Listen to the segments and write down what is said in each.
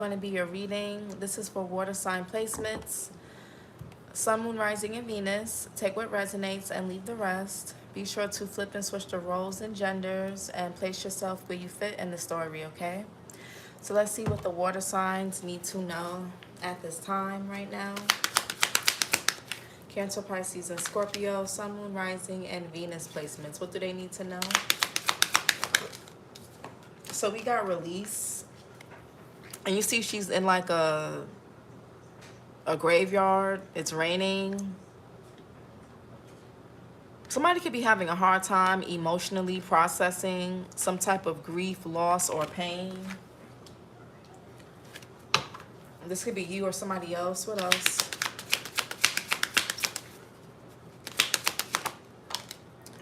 Going to be your reading. This is for water sign placements. Sun, Moon, Rising, and Venus. Take what resonates and leave the rest. Be sure to flip and switch the roles and genders and place yourself where you fit in the story, okay? So let's see what the water signs need to know at this time right now. Cancer, Pisces, and Scorpio, Sun, Moon, Rising, and Venus placements. What do they need to know? So we got release. And you see she's in like a graveyard. It's raining. Somebody could be having a hard time emotionally processing some type of grief, loss, or pain. This could be you or somebody else. What else?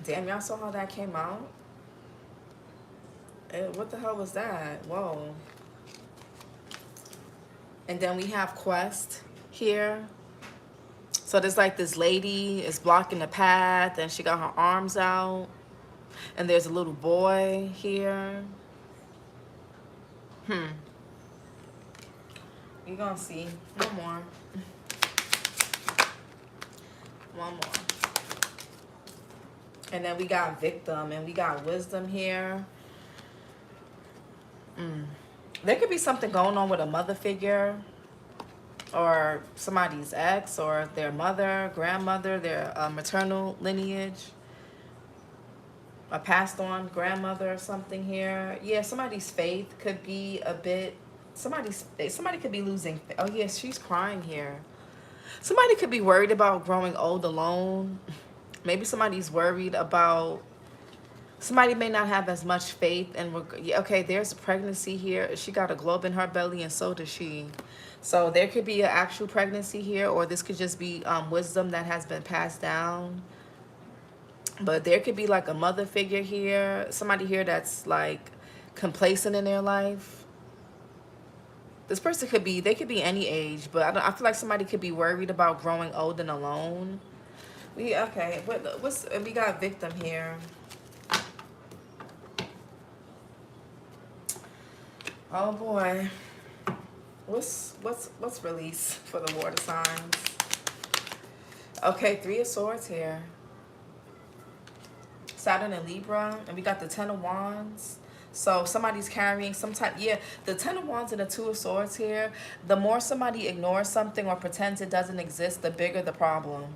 Damn, y'all saw how that came out? What the hell was that? Whoa. And then we have Quest here. So there's like this lady is blocking the path and she got her arms out. And there's a little boy here. You're gonna see. One more. One more. And then we got victim and we got wisdom here. There could be something going on with a mother figure or somebody's ex or their mother, grandmother, their maternal lineage. A passed on grandmother or something here. Yeah, somebody's faith could be a bit, somebody could be losing. Oh yes, she's crying here. Somebody could be worried about growing old alone. Maybe somebody's worried about, somebody may not have as much faith. And okay, there's a pregnancy here. She got a globe in her belly and so does she. So there could be an actual pregnancy here, or this could just be wisdom that has been passed down. But there could be like a mother figure here. Somebody here that's like complacent in their life. This person could be, they could be any age, but I feel like somebody could be worried about growing old and alone. We got victim here. Oh boy. What's release for the water signs? Okay, 3 of Swords here. Saturn and Libra, and we got the 10 of Wands. So somebody's carrying some type, the 10 of Wands and the 2 of Swords here. The more somebody ignores something or pretends it doesn't exist, the bigger the problem.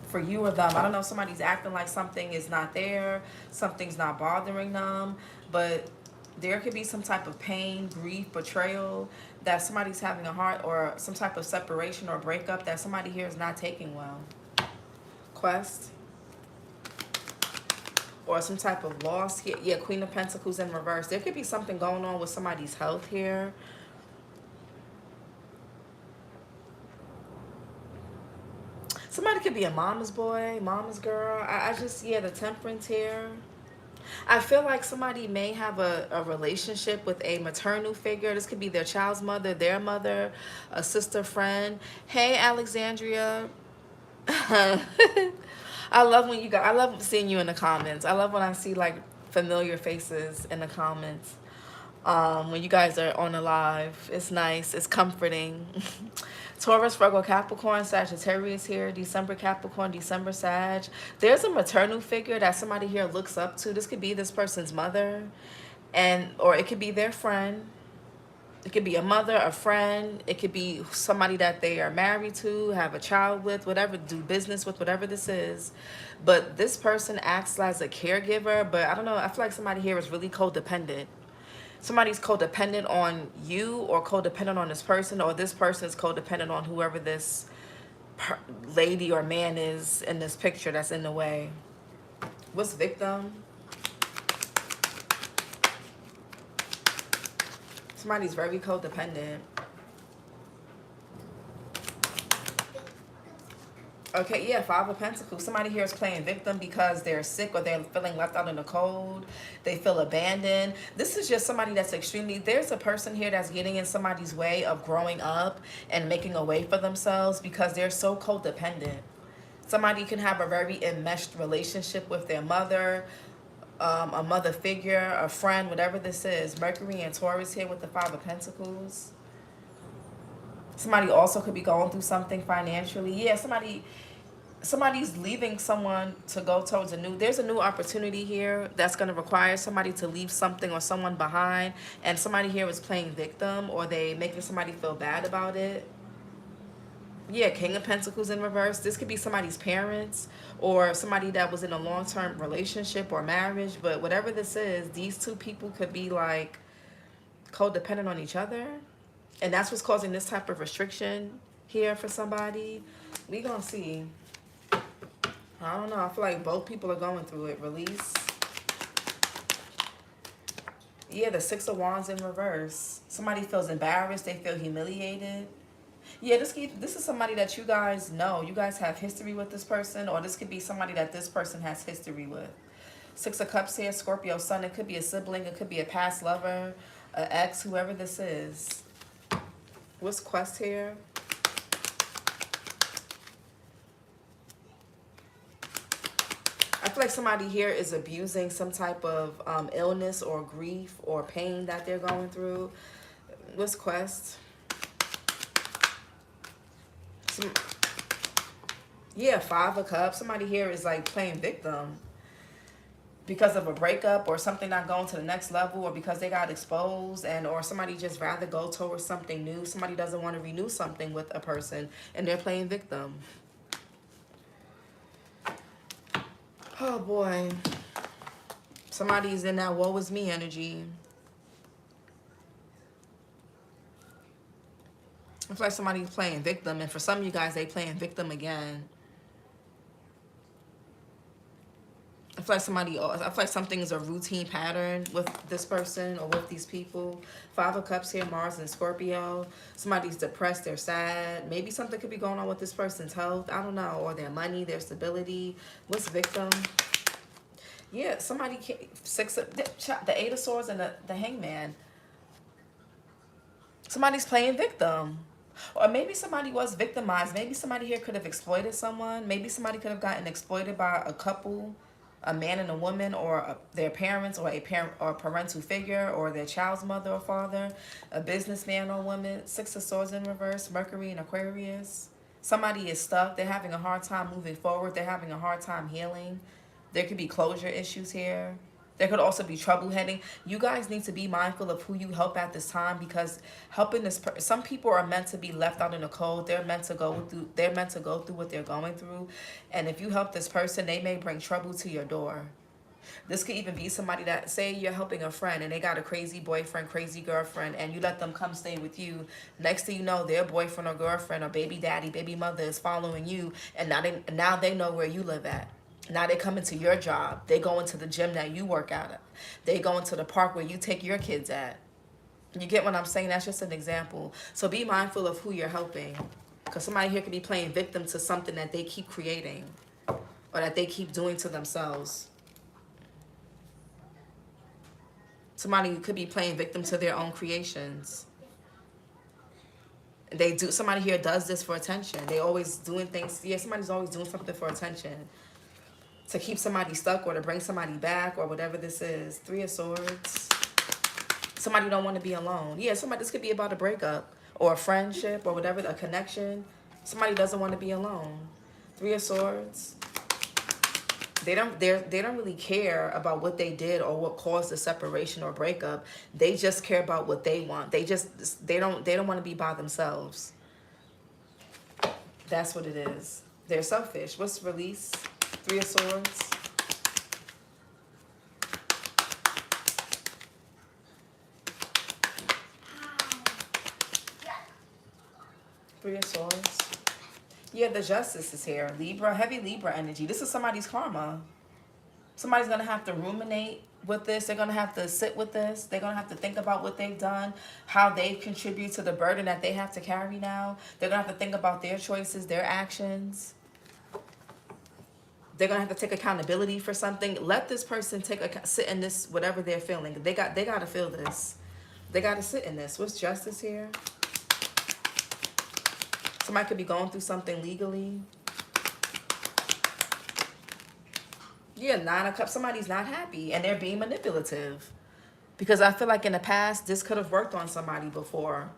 For you or them. I don't know, somebody's acting like something is not there, something's not bothering them, but there could be some type of pain, grief, betrayal that somebody's having a heart, or some type of separation or breakup that somebody here is not taking well. Quest. Or some type of loss here. Yeah, Queen of Pentacles in reverse. There could be something going on with somebody's health here. Somebody could be a mama's boy, mama's girl. I just, the Temperance here. I feel like somebody may have a relationship with a maternal figure. This could be their child's mother, their mother, a sister, friend. Hey, Alexandria. I love seeing you in the comments. I love when I see like familiar faces in the comments. When you guys are on a live, it's nice, it's comforting. Taurus, Virgo, Capricorn, Sagittarius here, December Capricorn, December Sag. There's a maternal figure that somebody here looks up to. This could be this person's mother, or it could be their friend. It could be a mother, a friend. It could be somebody that they are married to, have a child with, whatever, do business with, whatever this is. But this person acts as a caregiver, but I don't know, I feel like somebody here is really codependent. Somebody's codependent on you, or codependent on this person, or this person is codependent on whoever this lady or man is in this picture that's in the way. What's victim? Somebody's very codependent. Okay, yeah, 5 of Pentacles. Somebody here is playing victim because they're sick or they're feeling left out in the cold. They feel abandoned. This is just somebody that's extremely... There's a person here that's getting in somebody's way of growing up and making a way for themselves because they're so codependent. Somebody can have a very enmeshed relationship with their mother, a mother figure, a friend, whatever this is. Mercury and Taurus here with the Five of Pentacles. Somebody also could be going through something financially. Yeah, somebody's leaving someone to go towards there's a new opportunity here that's going to require somebody to leave something or someone behind, and somebody here is playing victim, or they making somebody feel bad about it. Yeah, King of Pentacles in reverse. This could be somebody's parents or somebody that was in a long-term relationship or marriage, but whatever this is, these two people could be like codependent on each other, and that's what's causing this type of restriction here for somebody. We gonna see. I don't know. I feel like both people are going through it. Release. Yeah, the Six of Wands in reverse. Somebody feels embarrassed. They feel humiliated. Yeah, this is somebody that you guys know. You guys have history with this person, or this could be somebody that this person has history with. Six of Cups here, Scorpio sun. It could be a sibling. It could be a past lover, an ex, whoever this is. What's quest here? I feel like somebody here is abusing some type of illness or grief or pain that they're going through. What's quest? Yeah, Five of Cups. Somebody here is like playing victim because of a breakup or something not going to the next level, or because they got exposed, and or somebody just rather go towards something new. Somebody doesn't want to renew something with a person and they're playing victim. Oh boy. Somebody's in that woe is me energy. I feel like somebody's playing victim, and for some of you guys, they playing victim again. I feel like something is a routine pattern with this person or with these people. Five of Cups here, Mars and Scorpio. Somebody's depressed, they're sad. Maybe something could be going on with this person's health. I don't know. Or their money, their stability. What's victim? Yeah, somebody, the Eight of Swords and the Hangman. Somebody's playing victim. Or maybe somebody was victimized. Maybe somebody here could have exploited someone. Maybe somebody could have gotten exploited by a couple, a man and a woman, or their parents, or a parent or parental figure, or their child's mother or father, a businessman or woman. Six of Swords in reverse, Mercury and Aquarius. Somebody is stuck. They're having a hard time moving forward. They're having a hard time healing. There could be closure issues here. There could also be trouble heading. You guys need to be mindful of who you help at this time, because helping this some people are meant to be left out in the cold. They're meant to go through what they're going through. And if you help this person, they may bring trouble to your door. This could even be somebody that, say you're helping a friend and they got a crazy boyfriend, crazy girlfriend, and you let them come stay with you. Next thing you know, their boyfriend or girlfriend or baby daddy, baby mother is following you, and now they know where you live at. Now they come into your job. They go into the gym that you work out at. They go into the park where you take your kids at. You get what I'm saying? That's just an example. So be mindful of who you're helping, because somebody here could be playing victim to something that they keep creating or that they keep doing to themselves. Somebody could be playing victim to their own creations. Somebody here does this for attention. They always doing things. Yeah, somebody's always doing something for attention, to keep somebody stuck or to bring somebody back or whatever this is. Three of Swords. Somebody don't want to be alone. Yeah, this could be about a breakup or a friendship or whatever, a connection. Somebody doesn't want to be alone. Three of Swords. They don't really care about what they did or what caused the separation or breakup. They just care about what they want. They don't want to be by themselves. That's what it is. They're selfish. What's release? Three of Swords. Three of Swords. Yeah, the Justice is here. Libra, heavy Libra energy. This is somebody's karma. Somebody's going to have to ruminate with this. They're going to have to sit with this. They're going to have to think about what they've done, how they contribute to the burden that they have to carry now. They're going to have to think about their choices, their actions. They're going to have to take accountability for something. Let this person sit in this, whatever they're feeling. They got to feel this. They got to sit in this. What's Justice here? Somebody could be going through something legally. Yeah, Nine of Cups. Somebody's not happy and they're being manipulative. Because I feel like in the past, this could have worked on somebody before.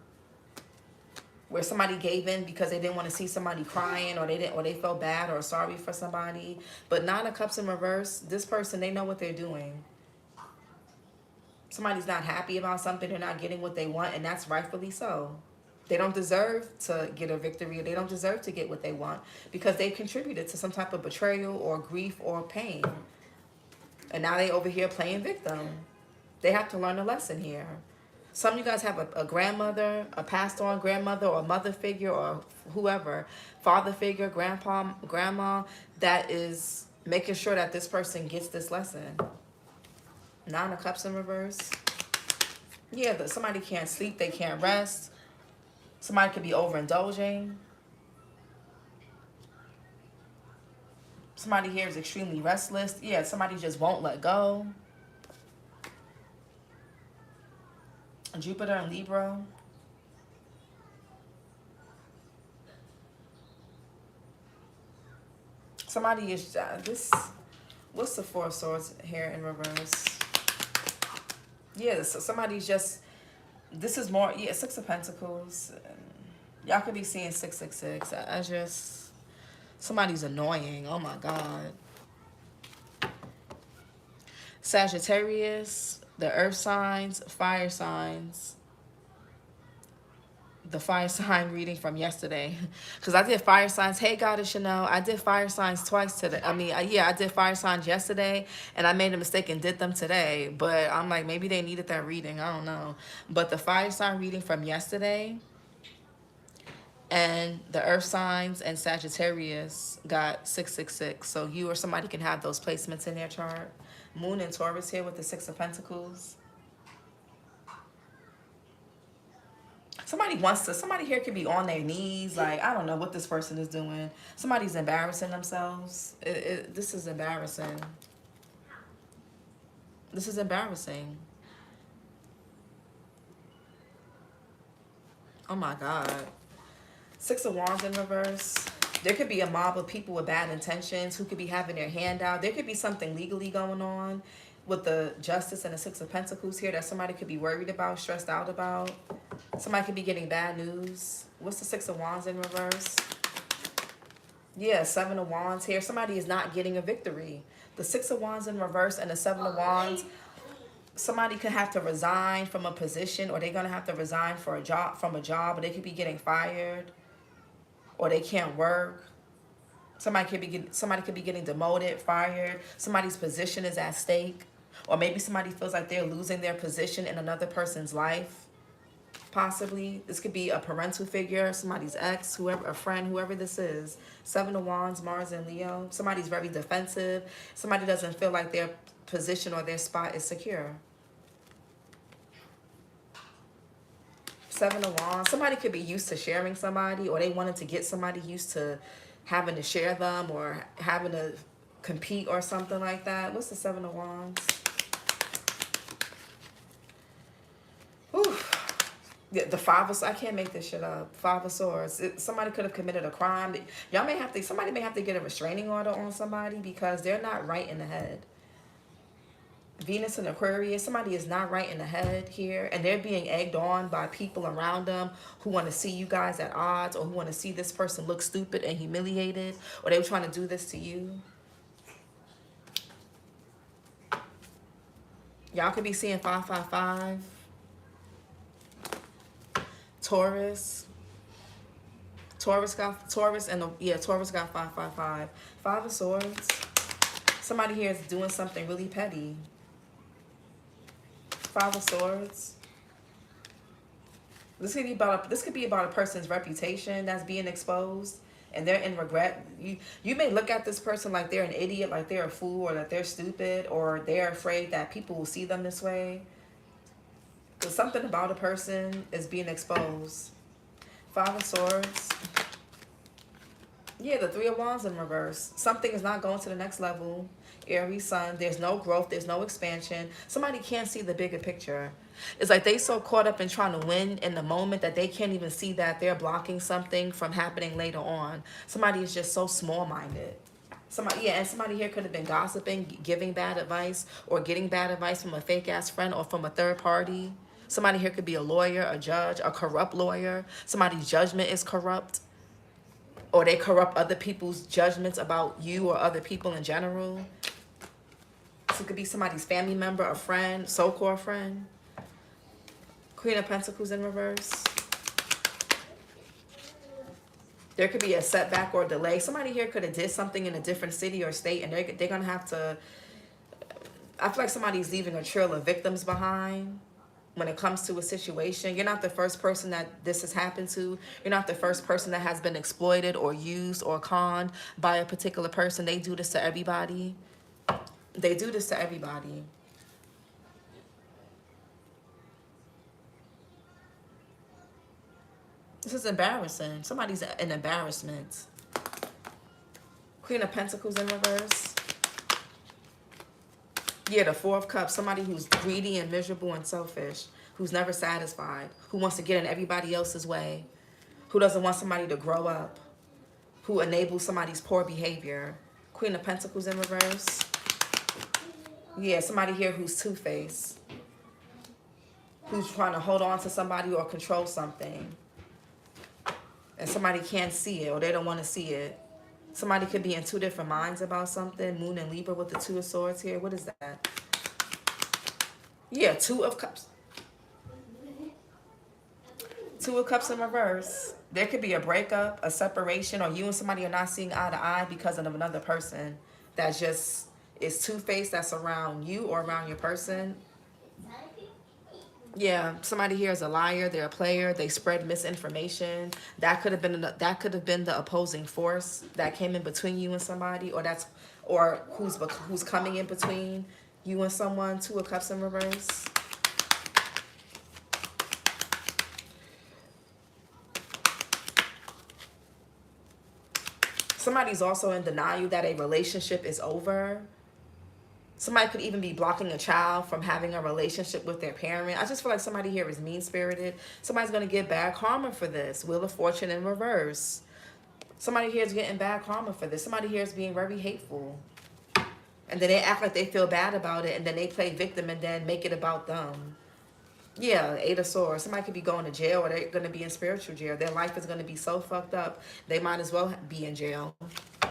Where somebody gave in because they didn't want to see somebody crying, or they felt bad or sorry for somebody. But Nine of Cups in reverse, this person, they know what they're doing. Somebody's not happy about something, they're not getting what they want, and that's rightfully so. They don't deserve to get a victory, or they don't deserve to get what they want because they contributed to some type of betrayal or grief or pain. And now they over here playing victim. They have to learn a lesson here. Some of you guys have a grandmother, a passed on grandmother or a mother figure or whoever, father figure, grandpa, grandma, that is making sure that this person gets this lesson. Nine of Cups in reverse. Yeah, somebody can't sleep, they can't rest. Somebody could be overindulging. Somebody here is extremely restless. Yeah, somebody just won't let go. Jupiter and Libra. Somebody is this. What's the Four of Swords here in reverse? Yeah, so somebody's just. This is more. Yeah, Six of Pentacles. Y'all could be seeing 666. I just. Somebody's annoying. Oh my God. Sagittarius. The earth signs, fire signs. The fire sign reading from yesterday. Because I did fire signs. Hey, Goddess Chanel. I did fire signs twice today. I mean, yeah, I did fire signs yesterday. And I made a mistake and did them today. But I'm like, maybe they needed that reading. I don't know. But the fire sign reading from yesterday. And the earth signs and Sagittarius got 666. So you or somebody can have those placements in their chart. Moon and Taurus here with the Six of Pentacles. Somebody here could be on their knees. Like, I don't know what this person is doing. Somebody's embarrassing themselves. This is embarrassing. This is embarrassing. Oh my God. Six of Wands in reverse. There could be a mob of people with bad intentions who could be having their hand out. There could be something legally going on with the Justice and the Six of Pentacles here that somebody could be worried about, stressed out about. Somebody could be getting bad news. What's the Six of Wands in reverse? Yeah, Seven of Wands here. Somebody is not getting a victory. The Six of Wands in reverse and the Seven of Wands. Somebody could have to resign from a position, or they're going to have to resign from a job, or they could be getting fired. Or they can't work. Somebody could be getting demoted, fired. Somebody's position is at stake. Or maybe somebody feels like they're losing their position in another person's life. Possibly. This could be a parental figure, somebody's ex, whoever, a friend, whoever this is. Seven of Wands, Mars and Leo. Somebody's very defensive. Somebody doesn't feel like their position or their spot is secure. Seven of Wands. Somebody could be used to sharing somebody, or they wanted to get somebody used to having to share them or having to compete or something like that. What's the Seven of Wands? Whew. The Five of, I can't make this shit up. Five of Swords. Somebody could have committed a crime. Somebody may have to get a restraining order on somebody because they're not right in the head. Venus and Aquarius, somebody is not right in the head here, and they're being egged on by people around them who want to see you guys at odds, or who want to see this person look stupid and humiliated, or they were trying to do this to you. Y'all could be seeing 555. Taurus. Taurus got 555. Five of Swords. Somebody here is doing something really petty. Five of Swords. This could be about a person's reputation that's being exposed, and they're in regret. You may look at this person like they're an idiot, like they're a fool, or that they're stupid, or they're afraid that people will see them this way. Because something about a person is being exposed. Five of Swords. Yeah, the Three of Wands in reverse. Something is not going to the next level. Aries Sun, there's no growth, there's no expansion. Somebody can't see the bigger picture. It's like they so caught up in trying to win in the moment that they can't even see that they're blocking something from happening later on. Somebody is just so small-minded. Somebody, yeah, and somebody here could have been gossiping, giving bad advice, or getting bad advice from a fake ass friend or from a third party. Somebody here could be a lawyer, a judge, a corrupt lawyer. Somebody's judgment is corrupt, or they corrupt other people's judgments about you or other people in general. So it could be somebody's family member, a friend, so-called friend. Queen of Pentacles in reverse. There could be a setback or delay. Somebody here could have did something in a different city or state, and they're going to have to... I feel like somebody's leaving a trail of victims behind when it comes to a situation. You're not the first person that this has happened to. You're not the first person that has been exploited or used or conned by a particular person. They do this to everybody. They do this to everybody. This is embarrassing. Somebody's an embarrassment. Queen of Pentacles in reverse. Yeah, the Four of Cups. Somebody who's greedy and miserable and selfish. Who's never satisfied. Who wants to get in everybody else's way. Who doesn't want somebody to grow up. Who enables somebody's poor behavior. Queen of Pentacles in reverse. Yeah, somebody here who's two-faced. Who's trying to hold on to somebody or control something. And somebody can't see it or they don't want to see it. Somebody could be in two different minds about something. Moon and Libra with the Two of Swords here. What is that? Yeah, Two of Cups. Two of Cups in reverse. There could be a breakup, a separation, or you and somebody are not seeing eye to eye because of another person that just is two-faced, that's around you or around your person. Yeah, somebody here is a liar. They're a player. They spread misinformation. That could have been the opposing force that came in between you and somebody, or who's coming in between you and someone. Two of Cups in reverse. Somebody's also in denial that a relationship is over. Somebody could even be blocking a child from having a relationship with their parent. I just feel like somebody here is mean-spirited. Somebody's going to get bad karma for this. Wheel of Fortune in reverse. Somebody here is getting bad karma for this. Somebody here is being very hateful. And then they act like they feel bad about it, and then they play victim and then make it about them. Yeah, Eight of Swords. Somebody could be going to jail, or they're going to be in spiritual jail. Their life is going to be so fucked up, they might as well be in jail.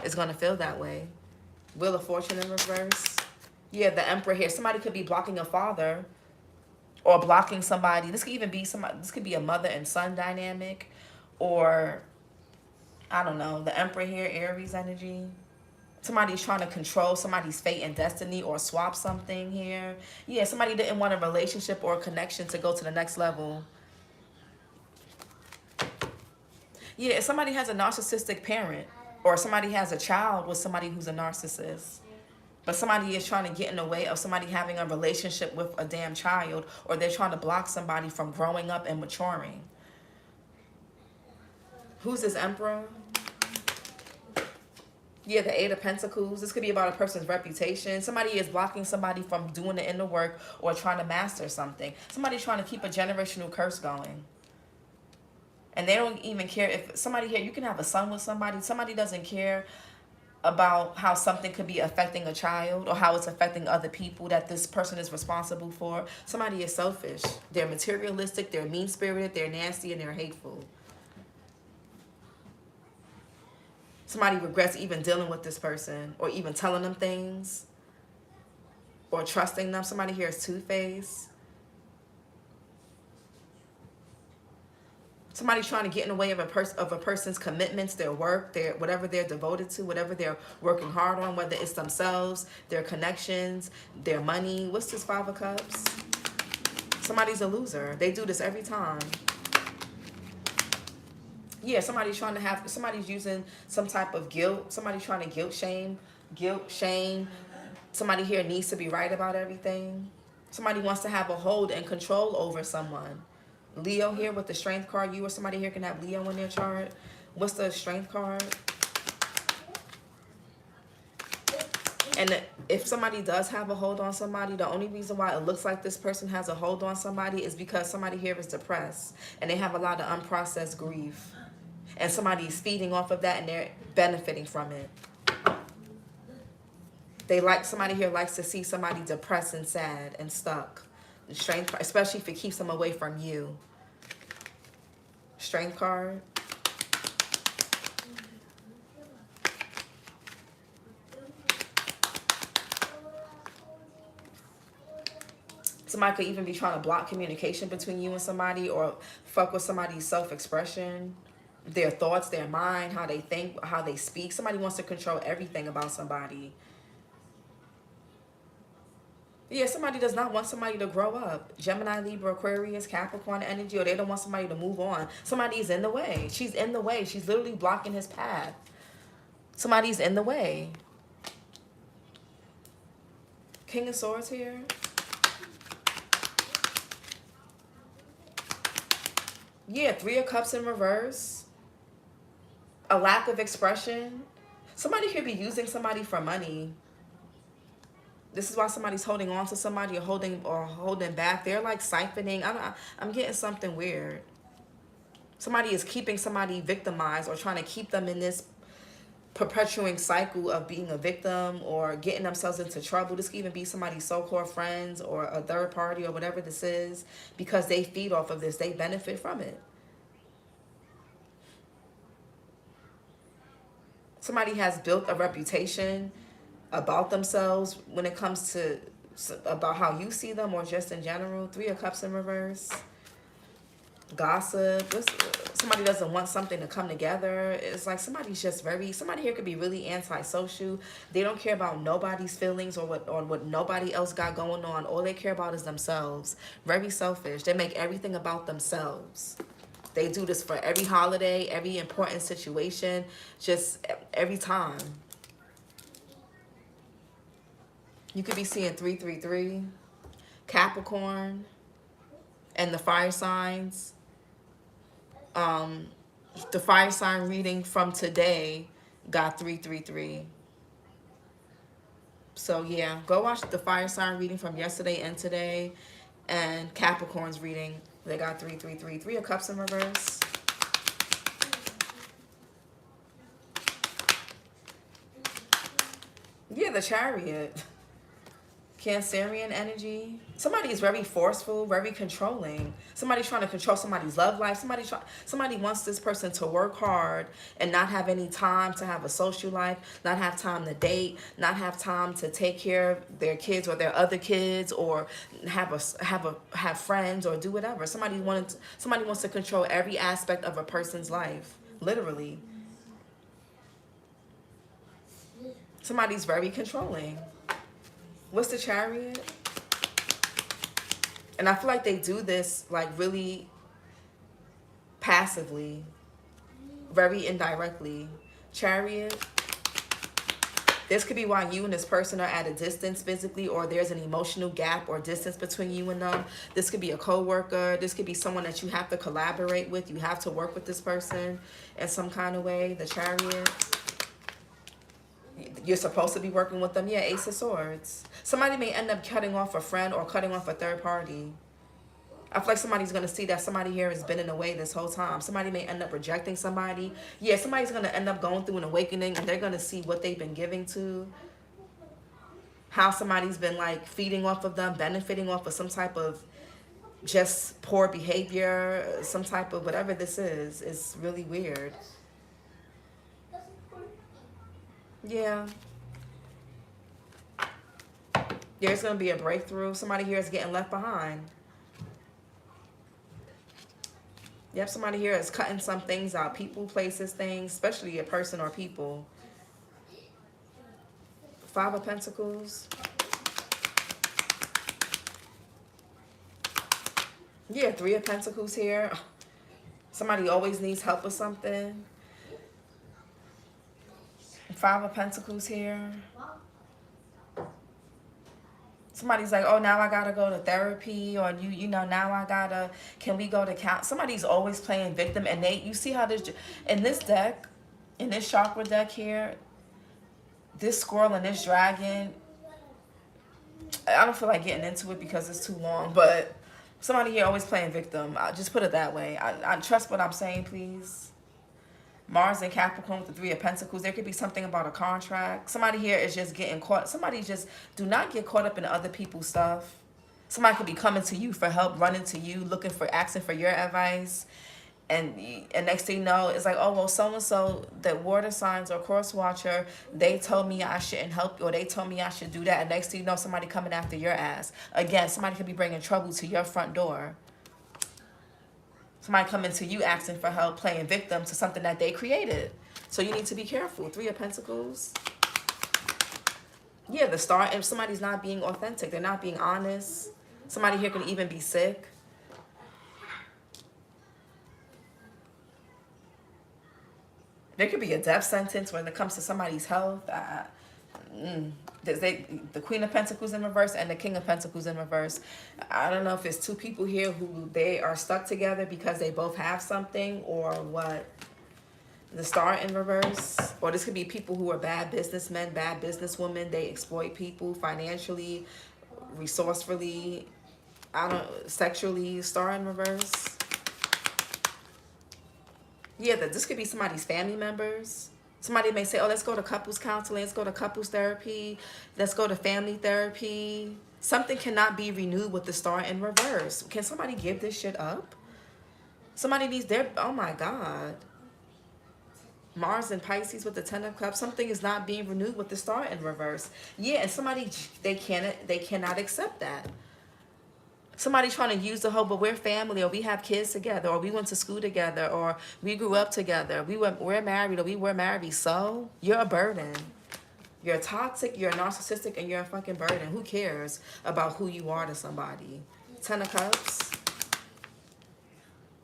It's going to feel that way. Wheel of Fortune in reverse. Yeah, the Emperor here. Somebody could be blocking a father or blocking somebody. This could even be somebody. This could be a mother and son dynamic, or I don't know. The Emperor here, Aries energy. Somebody's trying to control somebody's fate and destiny or swap something here. Yeah, somebody didn't want a relationship or a connection to go to the next level. Yeah, if somebody has a narcissistic parent, or somebody has a child with somebody who's a narcissist. But somebody is trying to get in the way of somebody having a relationship with a damn child, or they're trying to block somebody from growing up and maturing. Who's this Emperor? Yeah, the Eight of Pentacles. This could be about a person's reputation. Somebody is blocking somebody from doing the inner work or trying to master something. Somebody's trying to keep a generational curse going. And they don't even care if somebody here, you can have a son with somebody. Somebody doesn't care about how something could be affecting a child or how it's affecting other people that this person is responsible for. Somebody is selfish. They're materialistic, they're mean-spirited, they're nasty, and they're hateful. Somebody regrets even dealing with this person or even telling them things or trusting them. Somebody here is two-faced. Somebody's trying to get in the way of a person's commitments, their work, whatever they're devoted to, whatever they're working hard on, whether it's themselves, their connections, their money. What's this Five of Cups? Somebody's a loser. They do this every time. Yeah, somebody's using some type of guilt. Somebody's trying to guilt, shame. Somebody here needs to be right about everything. Somebody wants to have a hold and control over someone. Leo here with the Strength card. You or somebody here can have Leo in their chart. What's the Strength card? And if somebody does have a hold on somebody, the only reason why it looks like this person has a hold on somebody is because somebody here is depressed and they have a lot of unprocessed grief. And somebody is feeding off of that and they're benefiting from it. Somebody here likes to see somebody depressed and sad and stuck. Strength, especially if it keeps them away from you. Strength card. Somebody could even be trying to block communication between you and somebody, or fuck with somebody's self-expression, their thoughts, their mind, how they think, how they speak. Somebody wants to control everything about somebody. Yeah, somebody does not want somebody to grow up. Gemini, Libra, Aquarius, Capricorn energy, or they don't want somebody to move on. Somebody's in the way. She's in the way. She's literally blocking his path. Somebody's in the way. King of Swords here. Yeah, Three of Cups in reverse. A lack of expression. Somebody could be using somebody for money. This is why somebody's holding on to somebody, or holding back. They're like siphoning. I'm getting something weird. Somebody is keeping somebody victimized, or trying to keep them in this perpetuating cycle of being a victim or getting themselves into trouble. This could even be somebody's so-called friends or a third party or whatever this is, because they feed off of this. They benefit from it. Somebody has built a reputation about themselves when it comes to about how you see them, or just in general. Three of Cups in reverse. Gossip. Somebody doesn't want something to come together. It's like somebody's just somebody here could be really antisocial. They don't care about nobody's feelings or what nobody else got going on. All they care about is themselves. Very selfish. They make everything about themselves. They do this for every holiday, every important situation, just every time. You could be seeing 333, Capricorn, and the fire signs. The fire sign reading from today got 333. So yeah, go watch the fire sign reading from yesterday and today, and Capricorn's reading. They got 333. Three of Cups in reverse. Yeah, the Chariot. Cancerian energy. Somebody is very forceful, very controlling. Somebody's trying to control somebody's love life. Somebody wants this person to work hard and not have any time to have a social life, not have time to date, not have time to take care of their kids or their other kids, or have friends, or do whatever. Somebody wants to control every aspect of a person's life, literally. Somebody's very controlling. What's the Chariot? And I feel like they do this like really passively, very indirectly. Chariot. This could be why you and this person are at a distance physically, or there's an emotional gap or distance between you and them. This could be a coworker. This could be someone that you have to collaborate with. You have to work with this person in some kind of way. The Chariot. You're supposed to be working with them. Yeah, Ace of Swords. Somebody may end up cutting off a friend or cutting off a third party. I feel like somebody's going to see that somebody here has been in the way this whole time. Somebody may end up rejecting somebody. Yeah, somebody's going to end up going through an awakening, and they're going to see what they've been giving to. How somebody's been like feeding off of them, benefiting off of some type of just poor behavior, some type of whatever this is. It's really weird. Yeah. There's going to be a breakthrough. Somebody here is getting left behind. Yep, somebody here is cutting some things out. People, places, things, especially a person or people. Five of Pentacles. Yeah, Three of Pentacles here. Somebody always needs help with something. Five of Pentacles here. Somebody's like, oh, now I gotta go to therapy, or you know, now I gotta, can we go to count? Somebody's always playing victim, and you see how this, in this deck, in this chakra deck here, this squirrel and this dragon, I don't feel like getting into it because it's too long, but somebody here always playing victim. I'll just put it that way. I trust what I'm saying, please. Mars and Capricorn with the Three of Pentacles. There could be something about a contract. Somebody here is just getting caught. Somebody just, do not get caught up in other people's stuff. Somebody could be coming to you for help, running to you, looking for, asking for your advice. And next thing you know, it's like, oh, well, so-and-so, that water signs or cross watcher, they told me I shouldn't help you, or they told me I should do that. And next thing you know, somebody coming after your ass. Again, somebody could be bringing trouble to your front door. Somebody coming to you asking for help, playing victim to something that they created. So you need to be careful. Three of Pentacles. Yeah, the Star, if somebody's not being authentic, they're not being honest. Somebody here can even be sick. There could be a death sentence when it comes to somebody's health. The Queen of Pentacles in reverse and the King of Pentacles in reverse. I don't know if it's two people here who they are stuck together because they both have something, or what. The Star in reverse. Or this could be people who are bad businessmen, bad businesswomen. They exploit people financially, resourcefully, sexually. Star in reverse. Yeah, this could be somebody's family members. Somebody may say, oh, let's go to couples counseling, let's go to couples therapy, let's go to family therapy. Something cannot be renewed with the Star in reverse. Can somebody give this shit up? Somebody needs their, oh my God. Mars and Pisces with the Ten of Cups. Something is not being renewed with the Star in reverse. Yeah, and somebody, they cannot accept that. Somebody trying to use the whole, but we're family, or we have kids together, or we went to school together, or we grew up together, we're married, or we were married. So you're a burden. You're toxic, you're narcissistic, and you're a fucking burden. Who cares about who you are to somebody? Ten of Cups.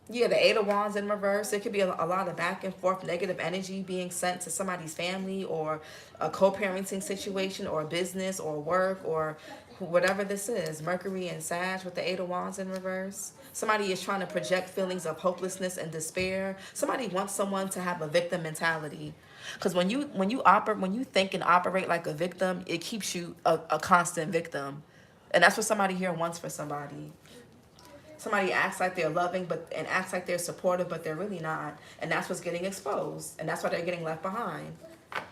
Yeah, the Eight of Wands in reverse. There could be a lot of back and forth negative energy being sent to somebody's family, or a co-parenting situation, or a business, or work, or whatever this is. Mercury and Sag with the Eight of Wands in reverse. Somebody is trying to project feelings of hopelessness and despair. Somebody wants someone to have a victim mentality. Because when you think and operate like a victim, it keeps you a constant victim. And that's what somebody here wants for somebody. Somebody acts like they're loving and acts like they're supportive, but they're really not. And that's what's getting exposed. And that's why they're getting left behind.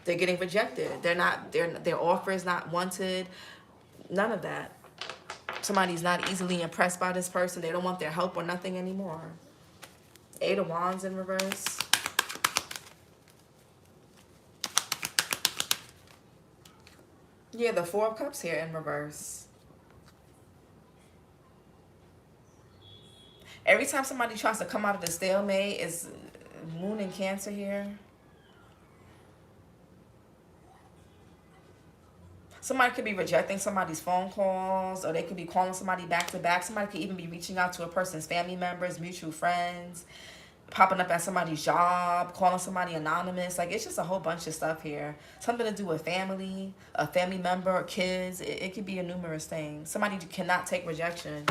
They're getting rejected. Their offer is not wanted. None of that. Somebody's not easily impressed by this person. They don't want their help or nothing anymore. Eight of Wands in reverse. Yeah, the Four of Cups here in reverse. Every time somebody tries to come out of the stalemate, is Moon in Cancer here. Somebody could be rejecting somebody's phone calls, or they could be calling somebody back to back. Somebody could even be reaching out to a person's family members, mutual friends, popping up at somebody's job, calling somebody anonymous. Like, it's just a whole bunch of stuff here. Something to do with family, a family member, kids. It could be a numerous thing. Somebody cannot take rejection.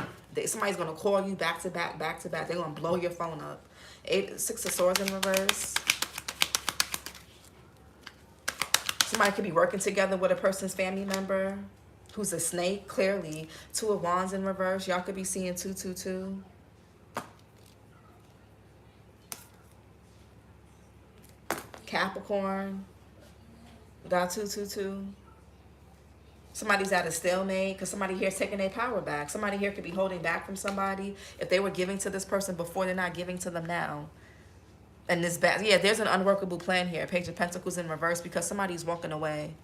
Somebody's going to call you back to back, back to back. They're going to blow your phone up. Six of Swords in reverse. Somebody could be working together with a person's family member who's a snake, clearly. Two of Wands in reverse. Y'all could be seeing 222. Capricorn. Got 222. Somebody's at a stalemate because somebody here is taking their power back. Somebody here could be holding back from somebody. If they were giving to this person before, they're not giving to them now. And this bad, yeah, there's an unworkable plan here. Page of Pentacles in reverse because somebody's walking away.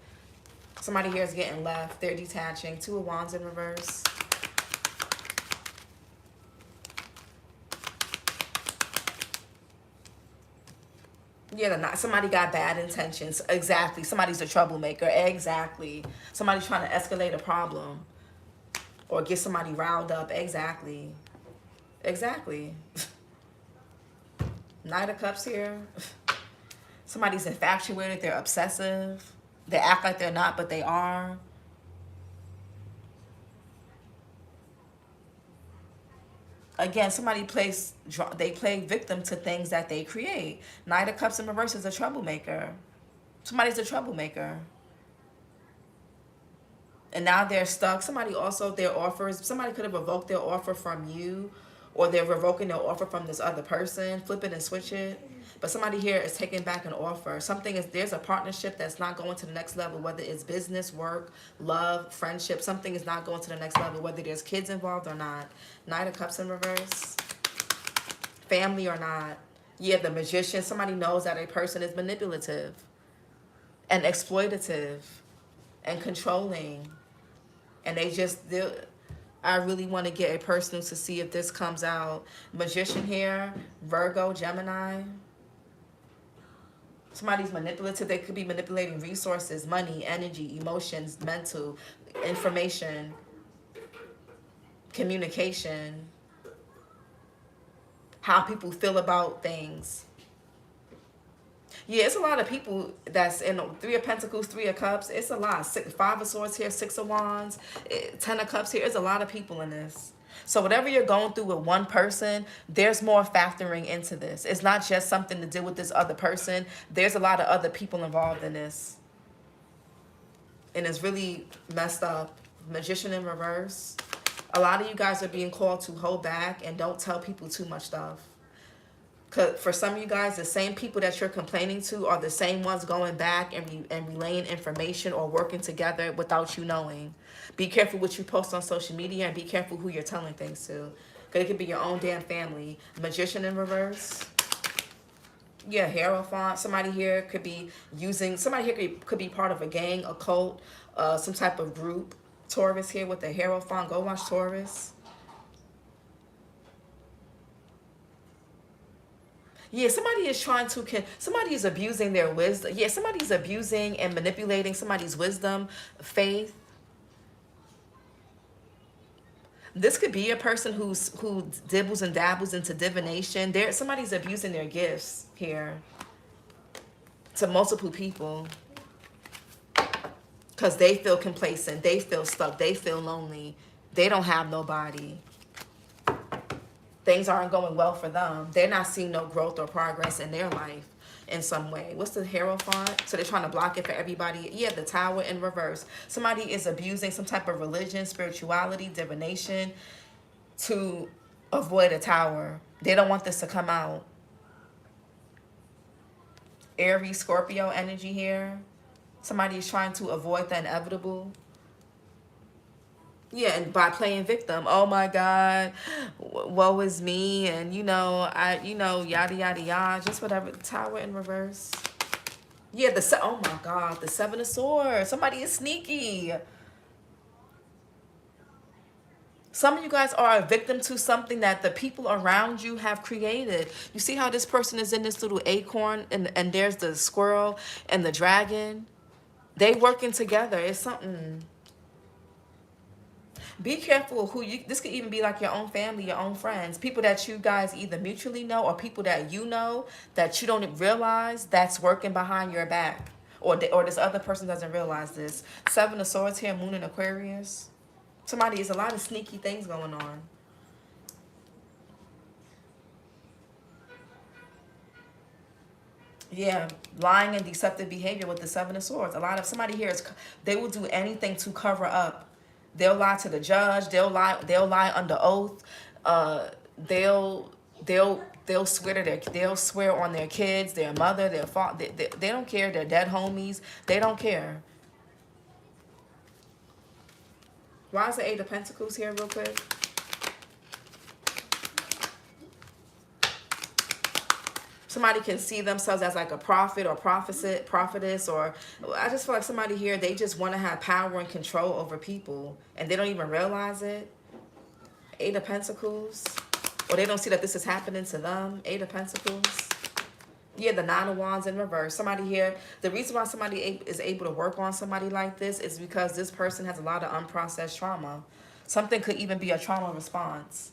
Somebody here is getting left. They're detaching. Two of Wands in reverse. Yeah, somebody got bad intentions. Exactly. Somebody's a troublemaker. Exactly. Somebody's trying to escalate a problem or get somebody riled up. Exactly. Exactly. Knight of Cups here. Somebody's infatuated. They're obsessive. They act like they're not, but they are. Again, somebody they play victim to things that they create. Knight of Cups in reverse is a troublemaker. Somebody's a troublemaker. And now they're stuck. Somebody also, their offers, somebody could have revoked their offer from you, or they're revoking their offer from this other person, flip it and switch it. But somebody here is taking back an offer. There's a partnership that's not going to the next level, whether it's business, work, love, friendship. Something is not going to the next level, whether there's kids involved or not. Knight of Cups in reverse. Family or not. Yeah, the Magician. Somebody knows that a person is manipulative and exploitative and controlling. And I really want to get a personal to see if this comes out. Magician here, Virgo, Gemini. Somebody's manipulative. They could be manipulating resources, money, energy, emotions, mental, information, communication, how people feel about things. Yeah, it's a lot of people that's in 3 of Pentacles, 3 of Cups. It's a lot. 5 of Swords here, 6 of Wands, 10 of Cups here. There's a lot of people in this. So whatever you're going through with one person, there's more factoring into this. It's not just something to do with this other person. There's a lot of other people involved in this. And it's really messed up. Magician in reverse. A lot of you guys are being called to hold back and don't tell people too much stuff. Because for some of you guys, the same people that you're complaining to are the same ones going back and relaying information or working together without you knowing. Be careful what you post on social media and be careful who you're telling things to. Because it could be your own damn family. Magician in reverse. Yeah, Hierophant. Somebody here could be could be part of a gang, a cult, some type of group. Taurus here with the Hierophant. Go watch Taurus. Yeah, somebody is abusing their wisdom. Yeah, somebody's abusing and manipulating somebody's wisdom, faith. This could be a person who dibbles and dabbles into divination. Somebody's abusing their gifts here to multiple people because they feel complacent, they feel stuck, they feel lonely, they don't have nobody. Things aren't going well for them. They're not seeing no growth or progress in their life in some way. What's the Hierophant? So they're trying to block it for everybody. Yeah, the Tower in reverse. Somebody is abusing some type of religion, spirituality, divination to avoid a tower. They don't want this to come out. Aries, Scorpio energy here. Somebody is trying to avoid the inevitable. Yeah, and by playing victim, oh my God, woe is me, and yada yada yada, just whatever. Tower in reverse. Yeah, oh my God, the 7 of Swords. Somebody is sneaky. Some of you guys are a victim to something that the people around you have created. You see how this person is in this little acorn, and there's the squirrel and the dragon. They working together. It's something. Be careful this could even be like your own family, your own friends, people that you guys either mutually know or people that you know that you don't realize that's working behind your back, or this other person doesn't realize this. 7 of Swords here, Moon in Aquarius. There's a lot of sneaky things going on. Yeah, lying and deceptive behavior with the 7 of Swords. Somebody here they will do anything to cover up. They'll lie to the judge. They'll lie under oath. They'll swear on their kids, their mother, their father. They don't care. Their dead homies. They don't care. Why is the 8 of Pentacles here real quick? Somebody can see themselves as like a prophet or prophetess, or I just feel like somebody here, they just want to have power and control over people and they don't even realize it. 8 of Pentacles. Or they don't see that this is happening to them. 8 of Pentacles. Yeah, the 9 of Wands in reverse. Somebody here, the reason why somebody is able to work on somebody like this is because this person has a lot of unprocessed trauma. Something could even be a trauma response.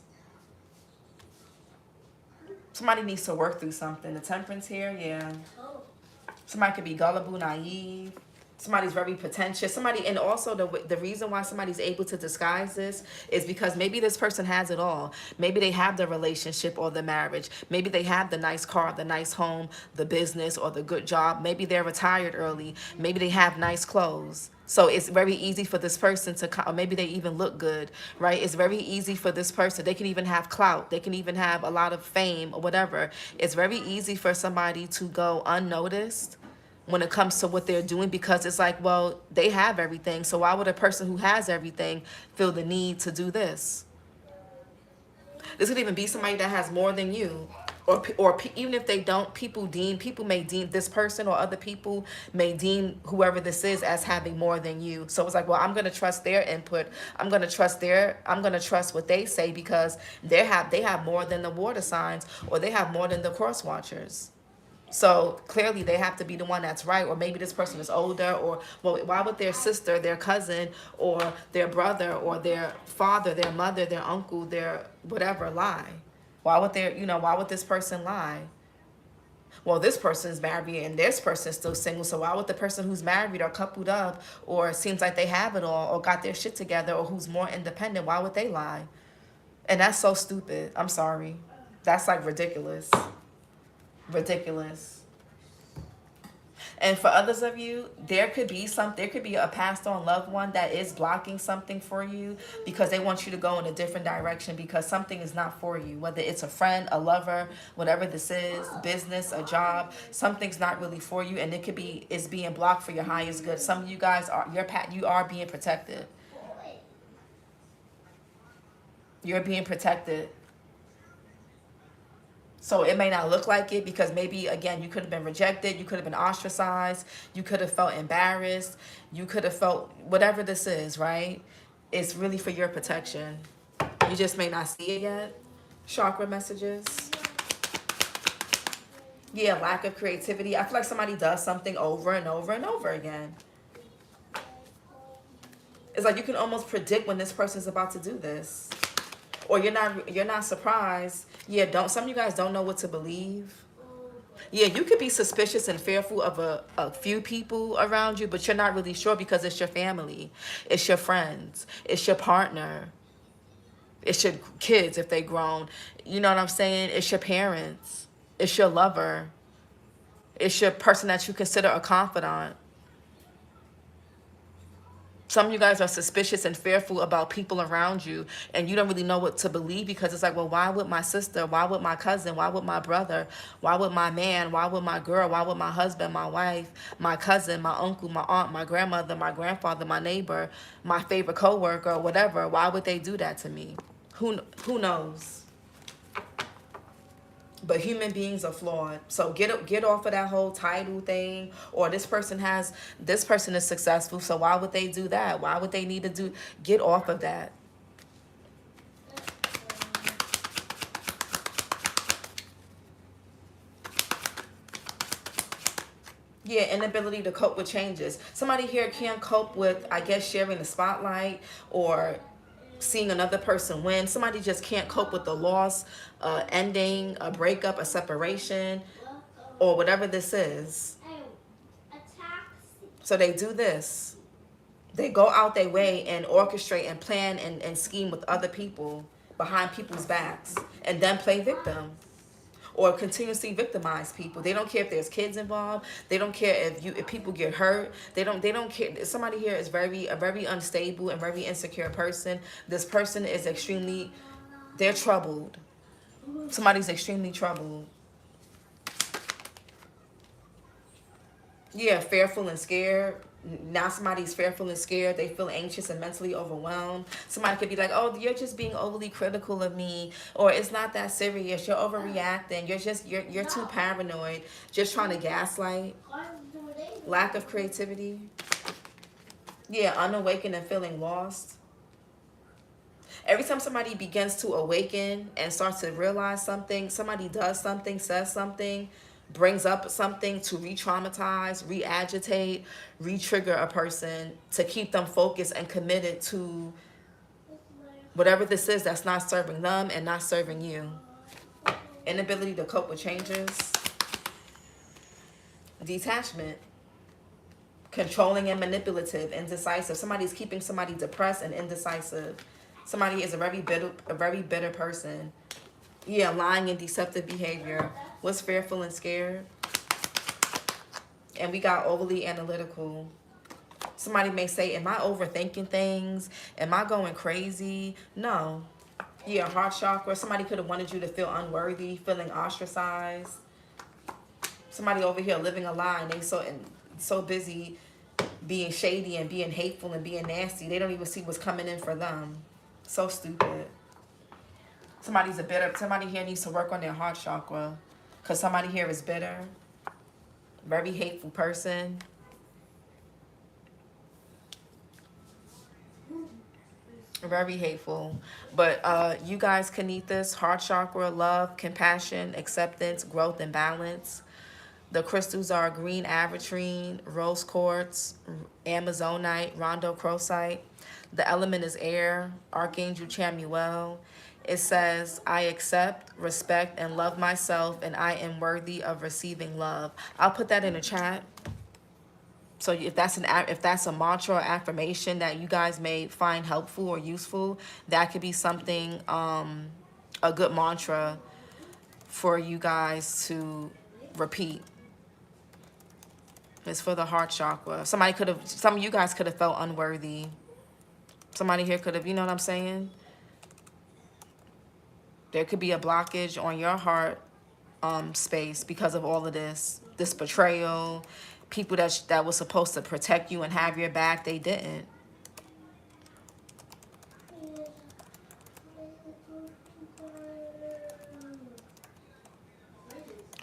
Somebody needs to work through something. The Temperance here, yeah. Somebody could be gullible, naive. Somebody's very pretentious. And also the reason why somebody's able to disguise this is because maybe this person has it all. Maybe they have the relationship or the marriage. Maybe they have the nice car, the nice home, the business, or the good job. Maybe they're retired early. Maybe they have nice clothes. So it's very easy for this person to, or maybe they even look good, right? It's very easy for this person. They can even have clout. They can even have a lot of fame or whatever. It's very easy for somebody to go unnoticed when it comes to what they're doing, because it's like, well, they have everything. So why would a person who has everything feel the need to do this? This could even be somebody that has more than you. Or even if they don't, people may deem this person, or other people may deem whoever this is as having more than you. So it's like, well, I'm going to trust their input. I'm going to trust what they say, because they have more than the water signs, or they have more than the cross watchers. So clearly they have to be the one that's right. Or maybe this person is older, or, well, why would their sister, their cousin, or their brother, or their father, their mother, their uncle, their whatever lie? Why would why would this person lie? Well, this person is married and this person is still single. So why would the person who's married or coupled up, or seems like they have it all, or got their shit together, or who's more independent, why would they lie? And that's so stupid. I'm sorry. That's like ridiculous. Ridiculous. And for others of you, there could be a passed on loved one that is blocking something for you, because they want you to go in a different direction, because something is not for you. Whether it's a friend, a lover, whatever this is, business, a job, something's not really for you, and it's being blocked for your highest good. Some of you guys you are being protected. You're being protected. So it may not look like it, because maybe, again, you could have been rejected. You could have been ostracized. You could have felt embarrassed. You could have felt whatever this is, right? It's really for your protection. You just may not see it yet. Chakra messages. Yeah, lack of creativity. I feel like somebody does something over and over and over again. It's like you can almost predict when this person's about to do this. Or you're not surprised. Yeah, some of you guys don't know what to believe. Yeah, you could be suspicious and fearful of a few people around you, but you're not really sure, because it's your family, it's your friends, it's your partner, it's your kids if they grown. You know what I'm saying? It's your parents, it's your lover, it's your person that you consider a confidant. Some of you guys are suspicious and fearful about people around you, and you don't really know what to believe, because it's like, well, why would my sister, why would my cousin, why would my brother, why would my man, why would my girl, why would my husband, my wife, my cousin, my uncle, my aunt, my grandmother, my grandfather, my neighbor, my favorite coworker, whatever, why would they do that to me? Who knows? But human beings are flawed. So get off of that whole title thing. Or this person is successful, so why would they do that? Why would they need to get off of that? Yeah, inability to cope with changes. Somebody here can't cope with, I guess, sharing the spotlight, or seeing another person win. Somebody just can't cope with the loss, ending, a breakup, a separation, or whatever this is. So they do this. They go out their way and orchestrate and plan and scheme with other people behind people's backs, and then play victim, or continuously victimize people. They don't care if there's kids involved. They don't care if people get hurt. They don't care. Somebody here is a very unstable and very insecure person. This person is they're troubled. Somebody's extremely troubled. Yeah, fearful and scared. Now somebody's fearful and scared. They feel anxious and mentally overwhelmed. Somebody could be like, oh, you're just being overly critical of me, or it's not that serious, you're overreacting, you're too paranoid, just trying to gaslight. Lack of creativity. Yeah, unawakened and feeling lost. Every time somebody begins to awaken and starts to realize something, somebody does something, says something, brings up something to re-traumatize, re-agitate, re-trigger a person, to keep them focused and committed to whatever this is that's not serving them and not serving you. Inability to cope with changes. Detachment. Controlling and manipulative, indecisive. Somebody's keeping somebody depressed and indecisive. Somebody is a very bitter person. Yeah, lying and deceptive behavior. Was fearful and scared. And we got overly analytical. Somebody may say, am I overthinking things? Am I going crazy? No. Yeah, heart chakra. Somebody could have wanted you to feel unworthy, feeling ostracized. Somebody over here living a lie, and they so busy being shady and being hateful and being nasty. They don't even see what's coming in for them. So stupid. Somebody here needs to work on their heart chakra. Because somebody here is bitter. Very hateful person. Very hateful. But you guys can need this. Heart chakra, love, compassion, acceptance, growth, and balance. The crystals are green aventurine, rose quartz, amazonite, rhodochrosite. The element is air, Archangel Chamuel. It says, I accept, respect, and love myself, and I am worthy of receiving love. I'll put that in the chat. So if that's a mantra or affirmation that you guys may find helpful or useful, that could be something, a good mantra for you guys to repeat. It's for the heart chakra. Some of you guys could have felt unworthy. Somebody here could have, you know what I'm saying? There could be a blockage on your heart space because of all of this betrayal. People that was supposed to protect you and have your back, they didn't.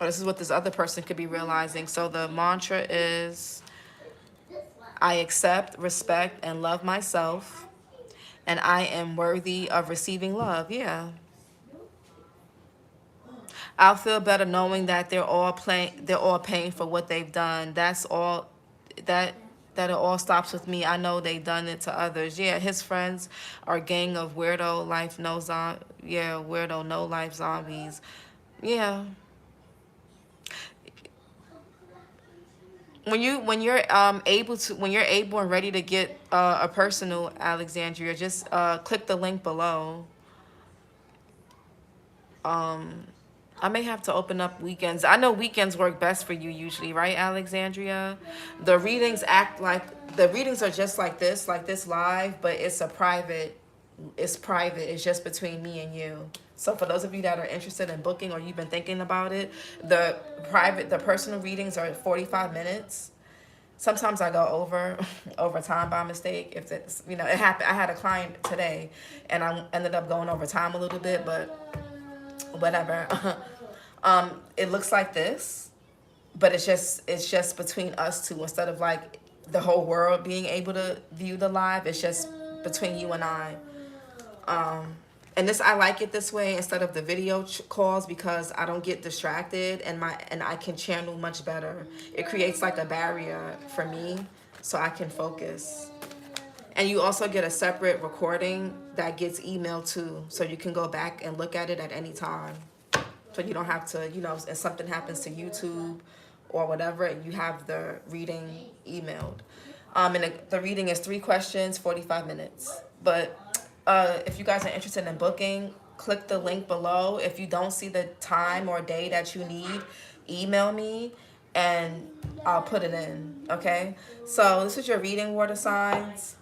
Or this is what this other person could be realizing. So the mantra is, I accept, respect, and love myself, and I am worthy of receiving love. Yeah. I'll feel better knowing that they're all paying for what they've done. That's all. That it all stops with me. I know they've done it to others. Yeah, his friends are a gang of weirdo no life zombies. Yeah. When you're able and ready to get a personal, Alexandria, just click the link below. I may have to open up weekends. I know weekends work best for you usually, right, Alexandria? The readings are just like this live, but it's private. It's just between me and you. So for those of you that are interested in booking or you've been thinking about it, the personal readings are 45 minutes. Sometimes I go over time by mistake. If it's, it happened. I had a client today and I ended up going over time a little bit, but whatever. It looks like this, but it's just between us two. Instead of like the whole world being able to view the live, it's just between you and I. And I like it this way instead of the video calls because I don't get distracted and I can channel much better. It creates like a barrier for me so I can focus. And you also get a separate recording that gets emailed too, so you can go back and look at it at any time. So you don't have to, if something happens to YouTube or whatever, you have the reading emailed. And the reading is 3 questions, 45 minutes. But if you guys are interested in booking, click the link below. If you don't see the time or day that you need, email me and I'll put it in, okay? So this is your reading, water signs.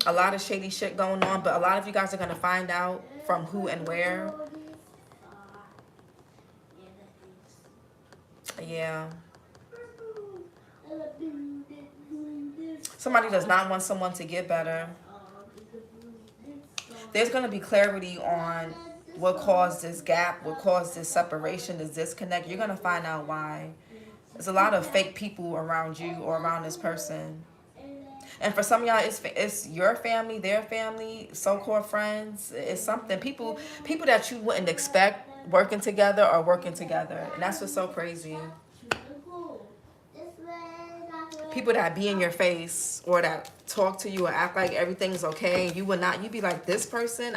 A lot of shady shit going on, but a lot of you guys are going to find out from who and where. Yeah. Somebody does not want someone to get better. There's going to be clarity on what caused this gap, what caused this separation, this disconnect. You're going to find out why. There's a lot of fake people around you or around this person. And for some of y'all, it's your family, their family, so-called friends. It's something. People that you wouldn't expect working together are working together. And that's what's so crazy. People that be in your face or that talk to you or act like everything's okay. You would not. You'd be like, this person,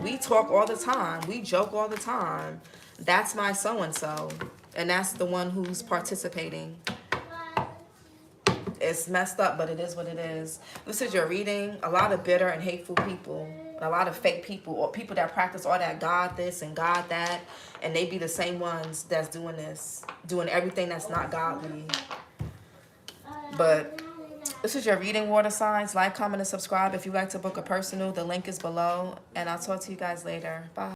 we talk all the time. We joke all the time. That's my so-and-so. And that's the one who's participating. It's messed up, but it is what it is. This is your reading. A lot of bitter and hateful people. A lot of fake people or people that practice all that God this and God that. And they be the same ones that's doing this. Doing everything that's not godly. But This is your reading, water signs. Like, comment, and subscribe. If you'd like to book a personal, the link is below. And I'll talk to you guys later. Bye.